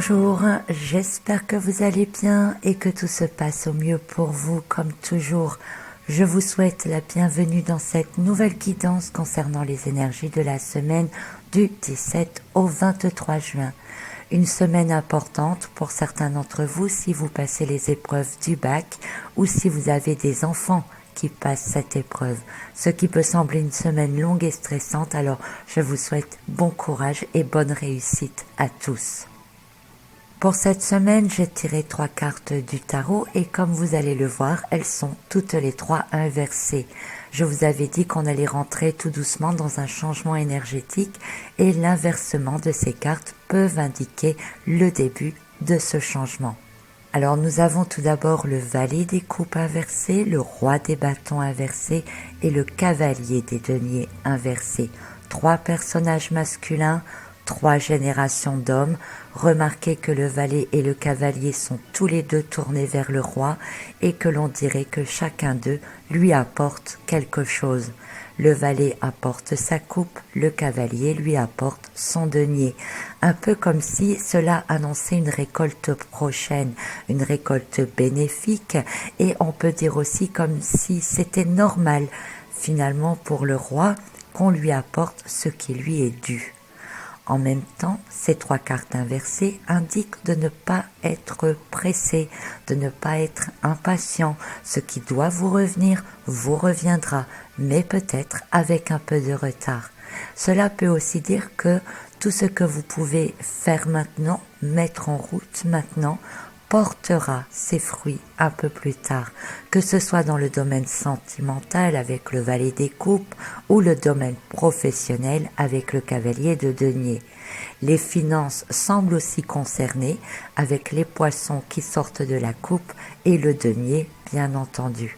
Bonjour, j'espère que vous allez bien et que tout se passe au mieux pour vous comme toujours. Je vous souhaite la bienvenue dans cette nouvelle guidance concernant les énergies de la semaine du 17 au 23 juin. Une semaine importante pour certains d'entre vous si vous passez les épreuves du bac ou si vous avez des enfants qui passent cette épreuve. Ce qui peut sembler une semaine longue et stressante, alors je vous souhaite bon courage et bonne réussite à tous. Pour cette semaine, j'ai tiré 3 cartes du tarot et comme vous allez le voir, elles sont toutes les 3 inversées. Je vous avais dit qu'on allait rentrer tout doucement dans un changement énergétique et l'inversement de ces cartes peuvent indiquer le début de ce changement. Alors nous avons tout d'abord le valet des coupes inversé, le roi des bâtons inversé et le cavalier des deniers inversé. 3 personnages masculins, 3 générations d'hommes. Remarquez que le valet et le cavalier sont tous les deux tournés vers le roi et que l'on dirait que chacun d'eux lui apporte quelque chose. Le valet apporte sa coupe, le cavalier lui apporte son denier. Un peu comme si cela annonçait une récolte prochaine, une récolte bénéfique, et on peut dire aussi comme si c'était normal finalement pour le roi qu'on lui apporte ce qui lui est dû. En même temps, ces 3 cartes inversées indiquent de ne pas être pressé, de ne pas être impatient. Ce qui doit vous revenir vous reviendra, mais peut-être avec un peu de retard. Cela peut aussi dire que tout ce que vous pouvez faire maintenant, mettre en route maintenant, portera ses fruits un peu plus tard, que ce soit dans le domaine sentimental avec le valet des coupes ou le domaine professionnel avec le cavalier de denier. Les finances semblent aussi concernées avec les poissons qui sortent de la coupe et le denier bien entendu.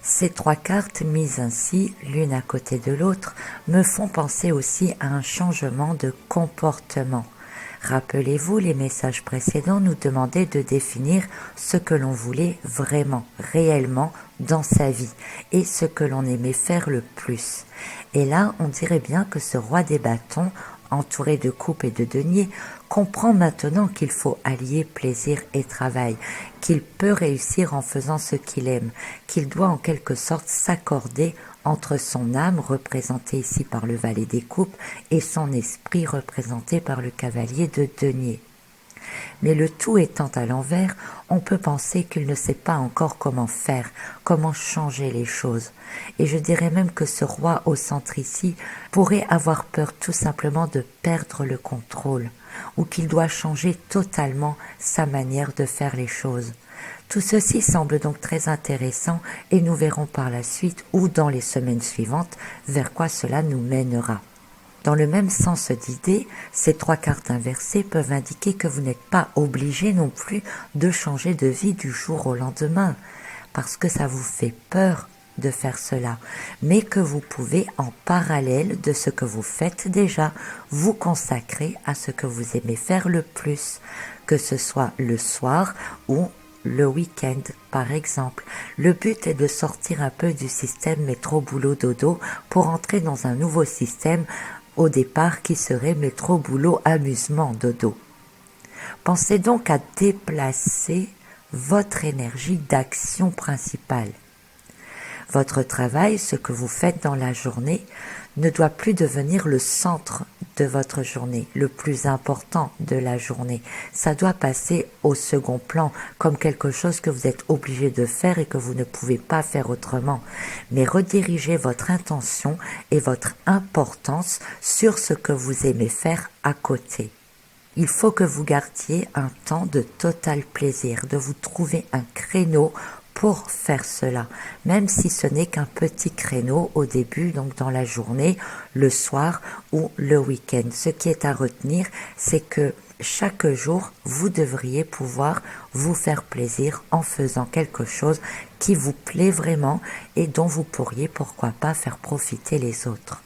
Ces 3 cartes mises ainsi, l'une à côté de l'autre, me font penser aussi à un changement de comportement. Rappelez-vous, les messages précédents nous demandaient de définir ce que l'on voulait vraiment, réellement dans sa vie et ce que l'on aimait faire le plus. Et là, on dirait bien que ce roi des bâtons, entouré de coupes et de deniers, comprend maintenant qu'il faut allier plaisir et travail, qu'il peut réussir en faisant ce qu'il aime, qu'il doit en quelque sorte s'accorder entre son âme, représentée ici par le valet des coupes, et son esprit, représenté par le cavalier de denier. Mais le tout étant à l'envers, on peut penser qu'il ne sait pas encore comment faire, comment changer les choses. Et je dirais même que ce roi au centre ici pourrait avoir peur tout simplement de perdre le contrôle, ou qu'il doit changer totalement sa manière de faire les choses. Tout ceci semble donc très intéressant et nous verrons par la suite ou dans les semaines suivantes vers quoi cela nous mènera. Dans le même sens d'idée, ces 3 cartes inversées peuvent indiquer que vous n'êtes pas obligé non plus de changer de vie du jour au lendemain, parce que ça vous fait peur de faire cela, mais que vous pouvez, en parallèle de ce que vous faites déjà, vous consacrer à ce que vous aimez faire le plus, que ce soit le soir ou le week-end, par exemple. Le but est de sortir un peu du système métro-boulot-dodo pour entrer dans un nouveau système au départ qui serait métro-boulot-amusement-dodo. Pensez donc à déplacer votre énergie d'action principale. Votre travail, ce que vous faites dans la journée, ne doit plus devenir le centre de votre journée, le plus important de la journée. Ça doit passer au second plan, comme quelque chose que vous êtes obligé de faire et que vous ne pouvez pas faire autrement. Mais redirigez votre intention et votre importance sur ce que vous aimez faire à côté. Il faut que vous gardiez un temps de total plaisir, de vous trouver un créneau pour faire cela, même si ce n'est qu'un petit créneau au début, donc dans la journée, le soir ou le week-end. Ce qui est à retenir, c'est que chaque jour, vous devriez pouvoir vous faire plaisir en faisant quelque chose qui vous plaît vraiment et dont vous pourriez, pourquoi pas, faire profiter les autres.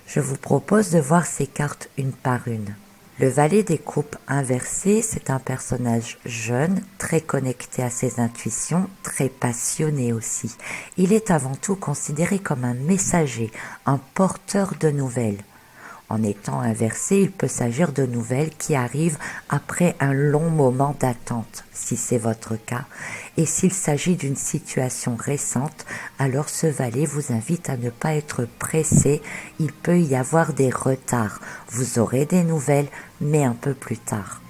Je vous propose de voir ces cartes une par une. Le valet des coupes inversé, c'est un personnage jeune, très connecté à ses intuitions, très passionné aussi. Il est avant tout considéré comme un messager, un porteur de nouvelles. En étant inversé, il peut s'agir de nouvelles qui arrivent après un long moment d'attente, si c'est votre cas. Et s'il s'agit d'une situation récente, alors ce valet vous invite à ne pas être pressé, il peut y avoir des retards. Vous aurez des nouvelles, mais un peu plus tard.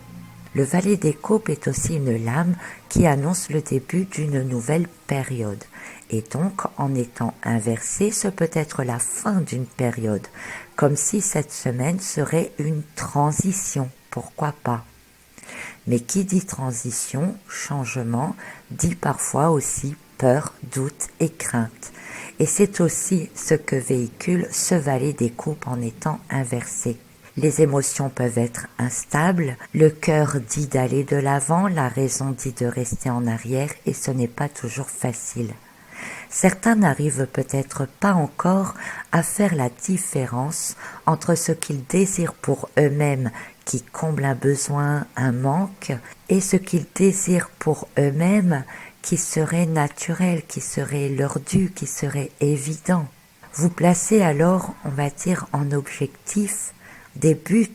Le valet des coupes est aussi une lame qui annonce le début d'une nouvelle période. Et donc, en étant inversé, ce peut être la fin d'une période, comme si cette semaine serait une transition, pourquoi pas. Mais qui dit transition, changement, dit parfois aussi peur, doute et crainte. Et c'est aussi ce que véhicule ce valet des coupes en étant inversé. Les émotions peuvent être instables, le cœur dit d'aller de l'avant, la raison dit de rester en arrière et ce n'est pas toujours facile. Certains n'arrivent peut-être pas encore à faire la différence entre ce qu'ils désirent pour eux-mêmes qui comble un besoin, un manque, et ce qu'ils désirent pour eux-mêmes qui serait naturel, qui serait leur dû, qui serait évident. Vous placez alors, on va dire, en objectif des buts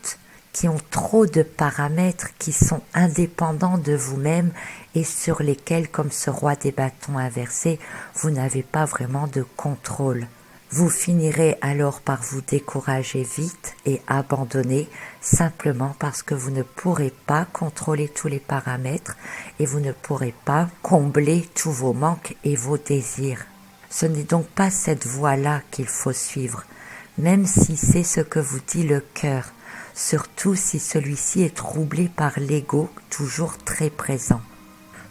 qui ont trop de paramètres qui sont indépendants de vous-même et sur lesquels, comme ce roi des bâtons inversé, vous n'avez pas vraiment de contrôle. Vous finirez alors par vous décourager vite et abandonner simplement parce que vous ne pourrez pas contrôler tous les paramètres et vous ne pourrez pas combler tous vos manques et vos désirs. Ce n'est donc pas cette voie-là qu'il faut suivre, même si c'est ce que vous dit le cœur, surtout si celui-ci est troublé par l'ego, toujours très présent.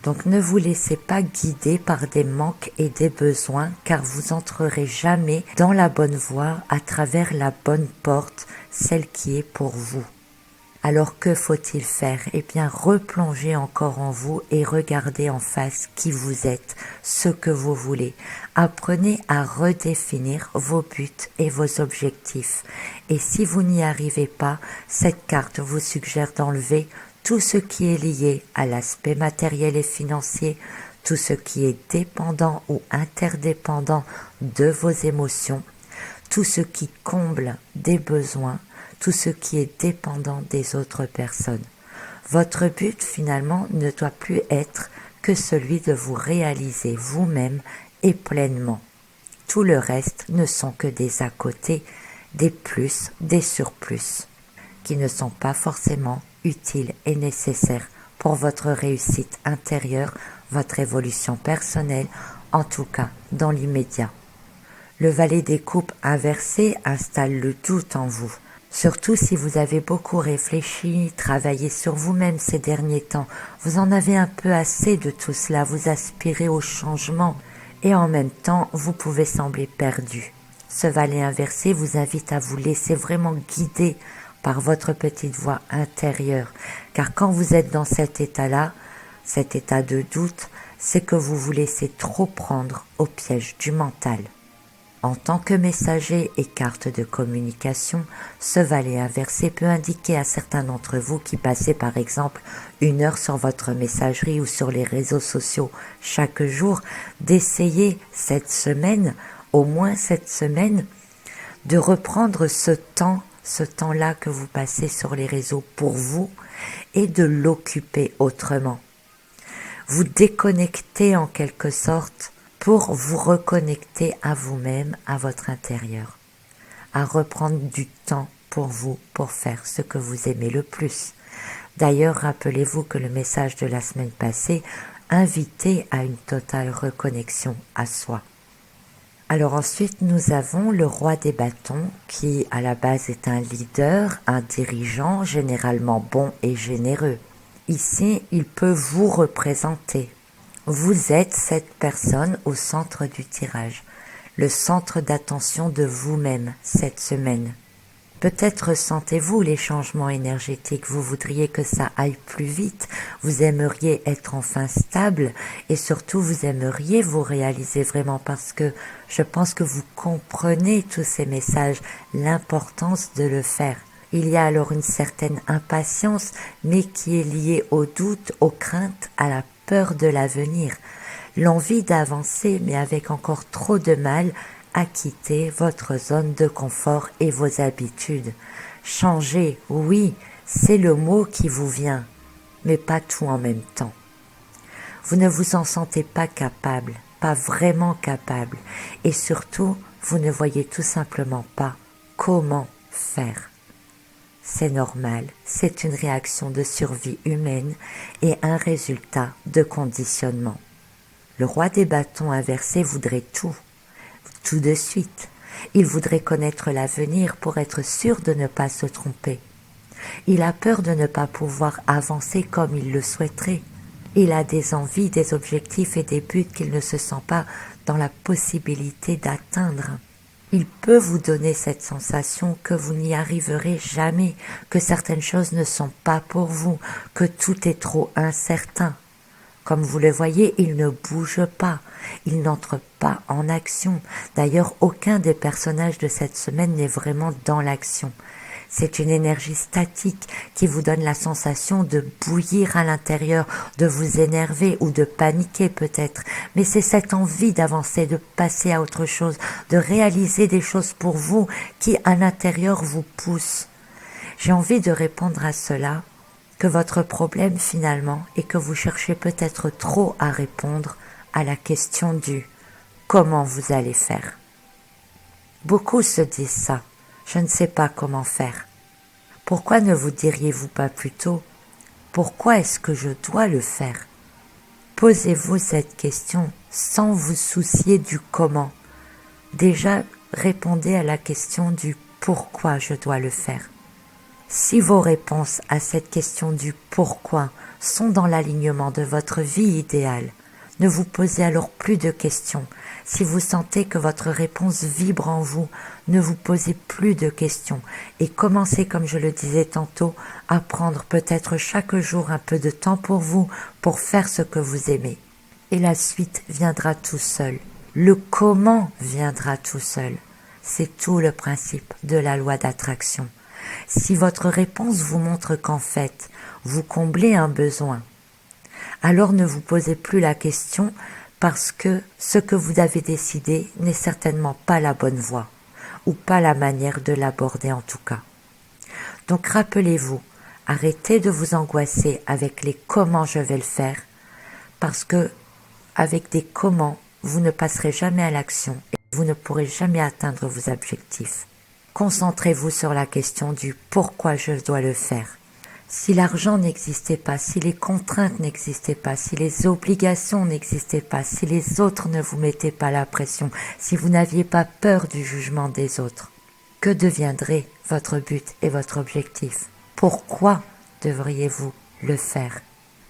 Donc ne vous laissez pas guider par des manques et des besoins, car vous entrerez jamais dans la bonne voie à travers la bonne porte, celle qui est pour vous. Alors que faut-il faire? Eh bien, replonger encore en vous et regarder en face qui vous êtes, ce que vous voulez. Apprenez à redéfinir vos buts et vos objectifs. Et si vous n'y arrivez pas, cette carte vous suggère d'enlever tout ce qui est lié à l'aspect matériel et financier, tout ce qui est dépendant ou interdépendant de vos émotions, tout ce qui comble des besoins, tout ce qui est dépendant des autres personnes. Votre but finalement ne doit plus être que celui de vous réaliser vous-même et pleinement. Tout le reste ne sont que des à côté, des plus, des surplus, qui ne sont pas forcément utiles et nécessaires pour votre réussite intérieure, votre évolution personnelle, en tout cas dans l'immédiat. Le valet des coupes inversé installe le doute en vous. Surtout si vous avez beaucoup réfléchi, travaillé sur vous-même ces derniers temps, vous en avez un peu assez de tout cela, vous aspirez au changement et en même temps vous pouvez sembler perdu. Ce valet inversé vous invite à vous laisser vraiment guider par votre petite voix intérieure, car quand vous êtes dans cet état-là, cet état de doute, c'est que vous vous laissez trop prendre au piège du mental. En tant que messager et carte de communication, ce valet inversé peut indiquer à certains d'entre vous qui passez par exemple 1 heure sur votre messagerie ou sur les réseaux sociaux chaque jour, d'essayer cette semaine, au moins cette semaine, de reprendre ce temps-là que vous passez sur les réseaux pour vous et de l'occuper autrement. Vous déconnectez en quelque sorte pour vous reconnecter à vous-même, à votre intérieur, à reprendre du temps pour vous, pour faire ce que vous aimez le plus. D'ailleurs, rappelez-vous que le message de la semaine passée invitait à une totale reconnexion à soi. Alors ensuite, nous avons le roi des bâtons qui, à la base, est un leader, un dirigeant, généralement bon et généreux. Ici, il peut vous représenter. Vous êtes cette personne au centre du tirage, le centre d'attention de vous-même cette semaine. Peut-être sentez-vous les changements énergétiques, vous voudriez que ça aille plus vite, vous aimeriez être enfin stable et surtout vous aimeriez vous réaliser vraiment parce que je pense que vous comprenez tous ces messages, l'importance de le faire. Il y a alors une certaine impatience, mais qui est liée au doute, aux craintes, à la peur de l'avenir, l'envie d'avancer mais avec encore trop de mal à quitter votre zone de confort et vos habitudes. Changer, oui, c'est le mot qui vous vient, mais pas tout en même temps. Vous ne vous en sentez pas capable, pas vraiment capable, et surtout, vous ne voyez tout simplement pas comment faire. C'est normal, c'est une réaction de survie humaine et un résultat de conditionnement. Le roi des bâtons inversé voudrait tout de suite. Il voudrait connaître l'avenir pour être sûr de ne pas se tromper. Il a peur de ne pas pouvoir avancer comme il le souhaiterait. Il a des envies, des objectifs et des buts qu'il ne se sent pas dans la possibilité d'atteindre. Il peut vous donner cette sensation que vous n'y arriverez jamais, que certaines choses ne sont pas pour vous, que tout est trop incertain. Comme vous le voyez, il ne bouge pas, il n'entre pas en action. D'ailleurs, aucun des personnages de cette semaine n'est vraiment dans l'action. C'est une énergie statique qui vous donne la sensation de bouillir à l'intérieur, de vous énerver ou de paniquer peut-être. Mais c'est cette envie d'avancer, de passer à autre chose, de réaliser des choses pour vous qui à l'intérieur vous pousse. J'ai envie de répondre à cela, que votre problème finalement est que vous cherchez peut-être trop à répondre à la question du « comment vous allez faire ?» Beaucoup se disent ça. Je ne sais pas comment faire. Pourquoi ne vous diriez-vous pas plutôt « pourquoi est-ce que je dois le faire ?» Posez-vous cette question sans vous soucier du comment. Déjà, répondez à la question du « pourquoi je dois le faire ?» Si vos réponses à cette question du « pourquoi » sont dans l'alignement de votre vie idéale, ne vous posez alors plus de questions. Si vous sentez que votre réponse vibre en vous, ne vous posez plus de questions et commencez, comme je le disais tantôt, à prendre peut-être chaque jour un peu de temps pour vous, pour faire ce que vous aimez. Et la suite viendra tout seul. Le comment viendra tout seul. C'est tout le principe de la loi d'attraction. Si votre réponse vous montre qu'en fait, vous comblez un besoin, alors ne vous posez plus la question parce que ce que vous avez décidé n'est certainement pas la bonne voie ou pas la manière de l'aborder en tout cas. Donc rappelez-vous, arrêtez de vous angoisser avec les comment je vais le faire parce que avec des comment, vous ne passerez jamais à l'action et vous ne pourrez jamais atteindre vos objectifs. Concentrez-vous sur la question du pourquoi je dois le faire. Si l'argent n'existait pas, si les contraintes n'existaient pas, si les obligations n'existaient pas, si les autres ne vous mettaient pas la pression, si vous n'aviez pas peur du jugement des autres, que deviendrait votre but et votre objectif? Pourquoi devriez-vous le faire?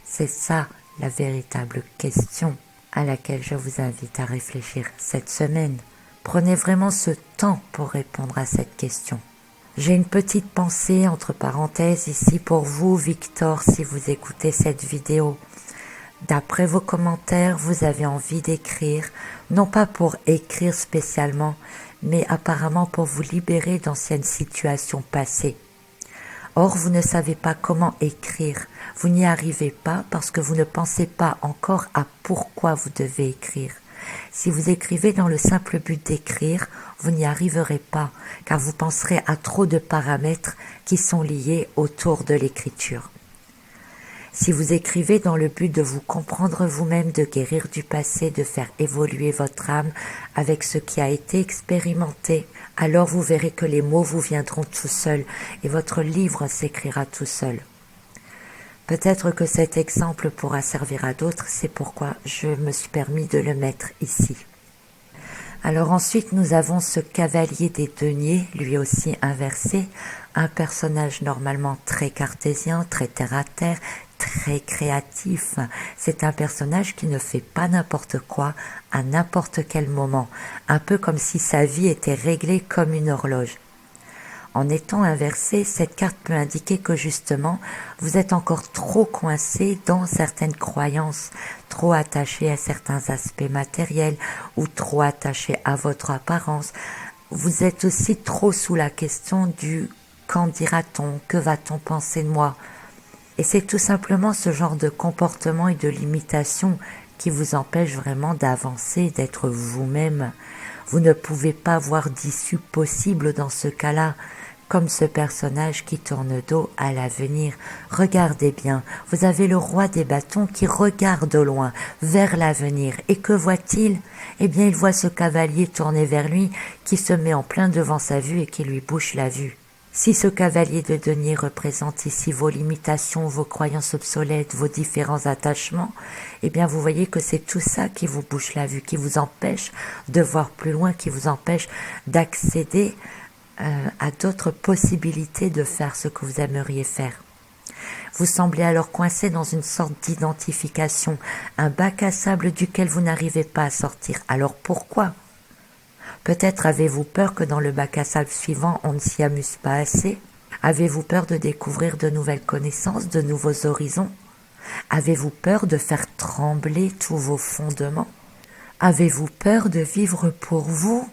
C'est ça la véritable question à laquelle je vous invite à réfléchir cette semaine. Prenez vraiment ce temps pour répondre à cette question. J'ai une petite pensée entre parenthèses ici pour vous, Victor, si vous écoutez cette vidéo. D'après vos commentaires, vous avez envie d'écrire, non pas pour écrire spécialement, mais apparemment pour vous libérer d'anciennes situations passées. Or, vous ne savez pas comment écrire, vous n'y arrivez pas parce que vous ne pensez pas encore à pourquoi vous devez écrire. Si vous écrivez dans le simple but d'écrire, vous n'y arriverez pas, car vous penserez à trop de paramètres qui sont liés autour de l'écriture. Si vous écrivez dans le but de vous comprendre vous-même, de guérir du passé, de faire évoluer votre âme avec ce qui a été expérimenté, alors vous verrez que les mots vous viendront tout seuls et votre livre s'écrira tout seul. Peut-être que cet exemple pourra servir à d'autres, c'est pourquoi je me suis permis de le mettre ici. Alors ensuite, nous avons ce cavalier des deniers, lui aussi inversé, un personnage normalement très cartésien, très terre-à-terre, très créatif. C'est un personnage qui ne fait pas n'importe quoi à n'importe quel moment, un peu comme si sa vie était réglée comme une horloge. En étant inversé, cette carte peut indiquer que justement, vous êtes encore trop coincé dans certaines croyances, trop attaché à certains aspects matériels ou trop attaché à votre apparence. Vous êtes aussi trop sous la question du « qu'en dira-t-on » ? Que va-t-on penser de moi ? Et c'est tout simplement ce genre de comportement et de limitation qui vous empêche vraiment d'avancer, d'être vous-même. Vous ne pouvez pas voir d'issue possible dans ce cas-là, comme ce personnage qui tourne dos à l'avenir. Regardez bien, vous avez le roi des bâtons qui regarde au loin, vers l'avenir. Et que voit-il? Eh bien, il voit ce cavalier tourné vers lui, qui se met en plein devant sa vue et qui lui bouche la vue. Si ce cavalier de denier représente ici vos limitations, vos croyances obsolètes, vos différents attachements, eh bien vous voyez que c'est tout ça qui vous bouche la vue, qui vous empêche de voir plus loin, qui vous empêche d'accéder à d'autres possibilités de faire ce que vous aimeriez faire. Vous semblez alors coincé dans une sorte d'identification, un bac à sable duquel vous n'arrivez pas à sortir. Alors pourquoi ? Peut-être avez-vous peur que dans le bac à sable suivant, on ne s'y amuse pas assez? Avez-vous peur de découvrir de nouvelles connaissances, de nouveaux horizons? Avez-vous peur de faire trembler tous vos fondements? Avez-vous peur de vivre pour vous?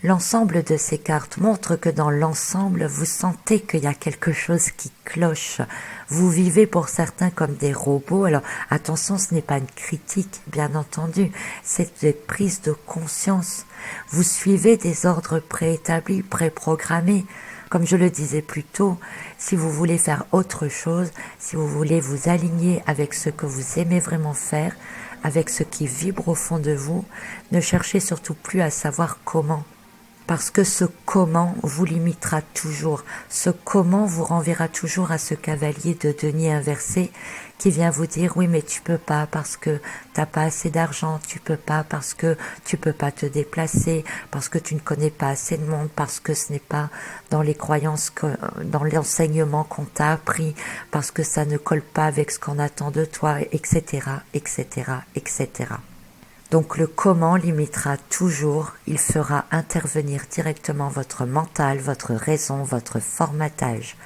L'ensemble de ces cartes montre que dans l'ensemble, vous sentez qu'il y a quelque chose qui cloche. Vous vivez pour certains comme des robots. Alors attention, ce n'est pas une critique, bien entendu, c'est une prise de conscience. Vous suivez des ordres préétablis, préprogrammés. Comme je le disais plus tôt, si vous voulez faire autre chose, si vous voulez vous aligner avec ce que vous aimez vraiment faire, avec ce qui vibre au fond de vous, ne cherchez surtout plus à savoir comment. Parce que ce comment vous limitera toujours, ce comment vous renverra toujours à ce cavalier de denier inversé qui vient vous dire oui mais tu peux pas parce que t'as pas assez d'argent, tu peux pas parce que tu peux pas te déplacer, parce que tu ne connais pas assez de monde, parce que ce n'est pas dans les croyances, dans l'enseignement qu'on t'a appris, parce que ça ne colle pas avec ce qu'on attend de toi, etc., etc., etc. Donc le comment limitera toujours, il fera intervenir directement votre mental, votre raison, votre formatage.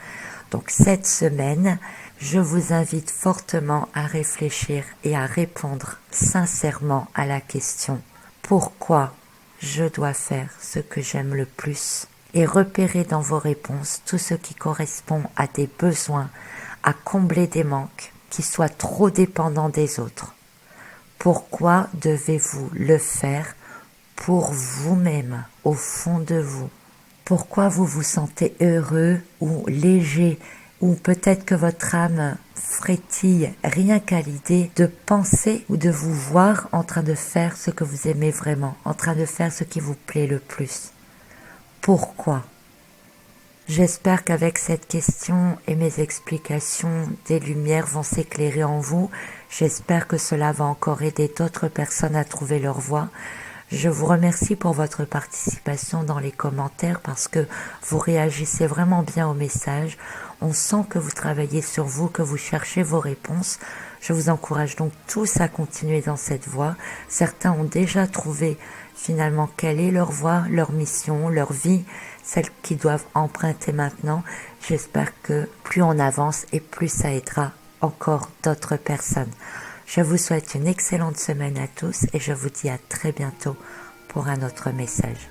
Donc cette semaine, je vous invite fortement à réfléchir et à répondre sincèrement à la question « Pourquoi je dois faire ce que j'aime le plus ?» et repérer dans vos réponses tout ce qui correspond à des besoins, à combler des manques qui soient trop dépendants des autres. Pourquoi devez-vous le faire pour vous-même, au fond de vous? Pourquoi vous vous sentez heureux ou léger, ou peut-être que votre âme frétille rien qu'à l'idée de penser ou de vous voir en train de faire ce que vous aimez vraiment, en train de faire ce qui vous plaît le plus? Pourquoi? J'espère qu'avec cette question et mes explications, des lumières vont s'éclairer en vous. J'espère que cela va encore aider d'autres personnes à trouver leur voie. Je vous remercie pour votre participation dans les commentaires parce que vous réagissez vraiment bien au message. On sent que vous travaillez sur vous, que vous cherchez vos réponses. Je vous encourage donc tous à continuer dans cette voie. Certains ont déjà trouvé finalement quelle est leur voie, leur mission, leur vie, celle qu'ils doivent emprunter maintenant. J'espère que plus on avance et plus ça aidera encore d'autres personnes. Je vous souhaite une excellente semaine à tous et je vous dis à très bientôt pour un autre message.